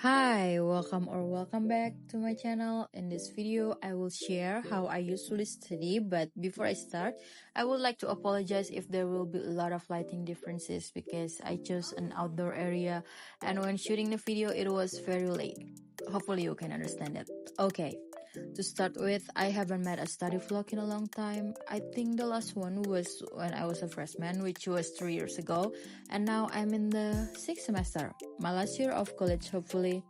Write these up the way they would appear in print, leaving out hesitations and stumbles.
Hi, welcome back to my channel. In this video, I will share how I usually study, but before I start, I would like to apologize if there will be a lot of lighting differences because I chose an outdoor area and when shooting the video, it was very late. Hopefully you can understand it. Okay, to start with, I haven't made a study vlog in a long time. I think the last one was when I was a freshman, which was 3 years ago, and now I'm in the 6th semester, my last year of college hopefully.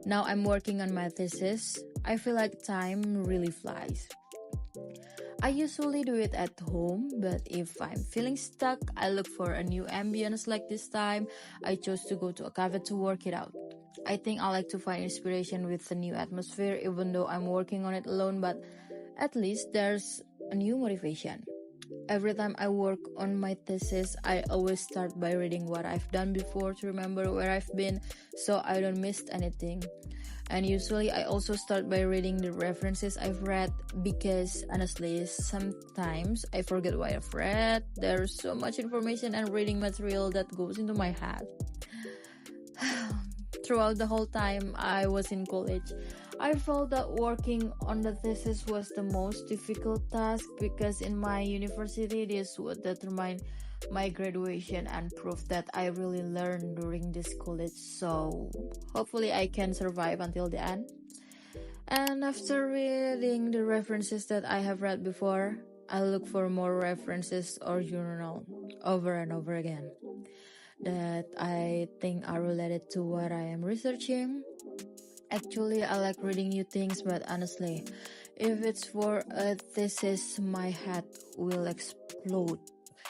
Now I'm working on my thesis. I feel like time really flies. I usually do it at home, but if I'm feeling stuck, I look for a new ambience. Like this time, I chose to go to a cafe to work it out. I think I like to find inspiration with a new atmosphere, even though I'm working on it alone, but at least there's a new motivation. Every time I work on my thesis, I always start by reading what I've done before to remember where I've been so I don't miss anything. And usually I also start by reading the references I've read because honestly, sometimes I forget what I've read. There's so much information and reading material that goes into my head. Throughout the whole time I was in college, I felt that working on the thesis was the most difficult task because in my university this would determine my graduation and prove that I really learned during this college, so hopefully I can survive until the end. And after reading the references that I have read before, I look for more references or journal over and over again that I think are related to what I am researching. Actually, I like reading new things, but honestly, if it's for a thesis, my head will explode.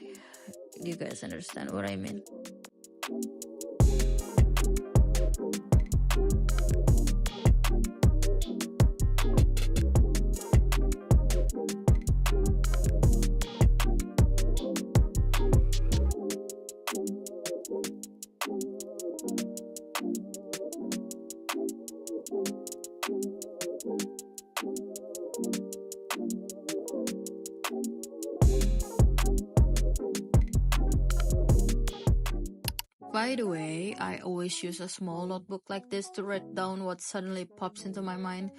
Do you guys understand what I mean? By the way, I always use a small notebook like this to write down what suddenly pops into my mind.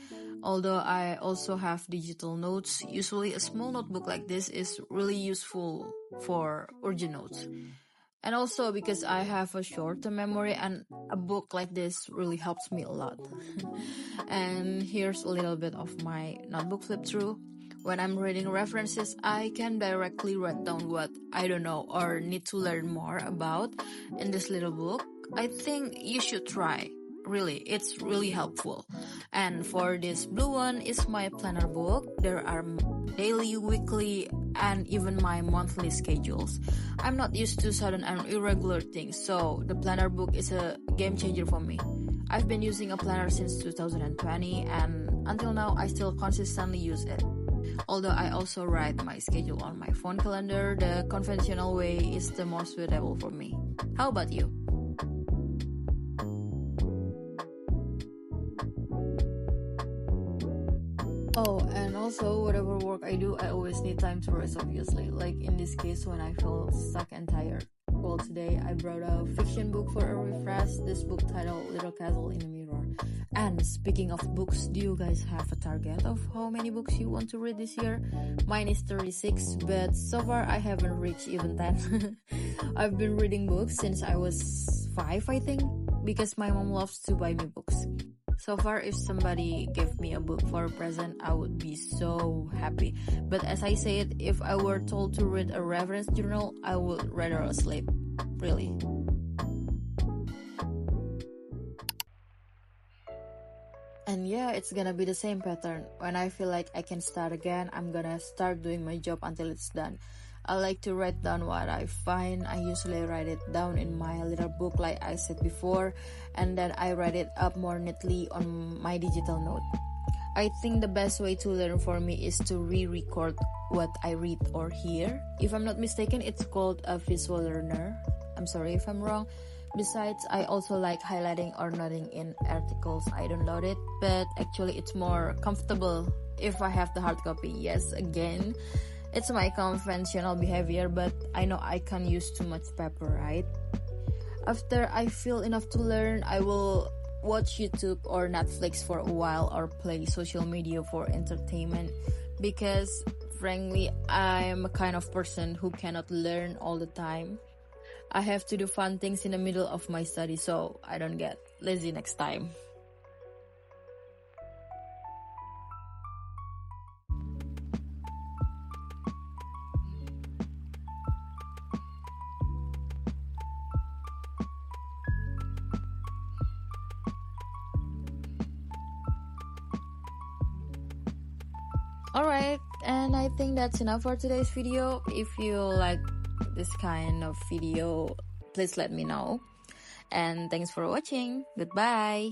Although I also have digital notes, usually a small notebook like this is really useful for urgent notes. And also because I have a short-term memory and a book like this really helps me a lot. And here's a little bit of my notebook flip through. When I'm reading references, I can directly write down what I don't know or need to learn more about in this little book. I think you should try. Really, it's really helpful. And for this blue one is my planner book. There are daily, weekly, and even my monthly schedules. I'm not used to sudden and irregular things, so the planner book is a game changer for me. I've been using a planner since 2020 and until now I still consistently use it. Although I also write my schedule on my phone calendar, the conventional way is the more suitable for me. How about you? Oh, and also whatever work I do, I always need time to rest obviously. Like in this case when I feel stuck and tired. Well, today I brought a fiction book for a refresh, this book titled Little Castle in a Mirror. And speaking of books, do you guys have a target of how many books you want to read this year? Mine is 36, but so far I haven't reached even 10. I've been reading books since I was 5, I think, because my mom loves to buy me books. So far, if somebody gave me a book for a present, I would be so happy. But as I said, if I were told to read a reference journal, I would rather sleep. Really. And yeah, it's gonna be the same pattern. When I feel like I can start again, I'm gonna start doing my job until it's done. I like to write down what I find. I usually write it down in my little book like I said before, and then I write it up more neatly on my digital note. I think the best way to learn for me is to re-record what I read or hear. If I'm not mistaken, it's called a visual learner. I'm sorry if I'm wrong. Besides, I also like highlighting or noting in articles I downloaded, but actually it's more comfortable if I have the hard copy. Yes, again, it's my conventional behavior, but I know I can't use too much paper, right? After I feel enough to learn, I will watch YouTube or Netflix for a while or play social media for entertainment, because frankly, I'm a kind of person who cannot learn all the time. I have to do fun things in the middle of my study so I don't get lazy next time. Alright, and I think that's enough for today's video. If you like this kind of video, please let me know. And thanks for watching. Goodbye.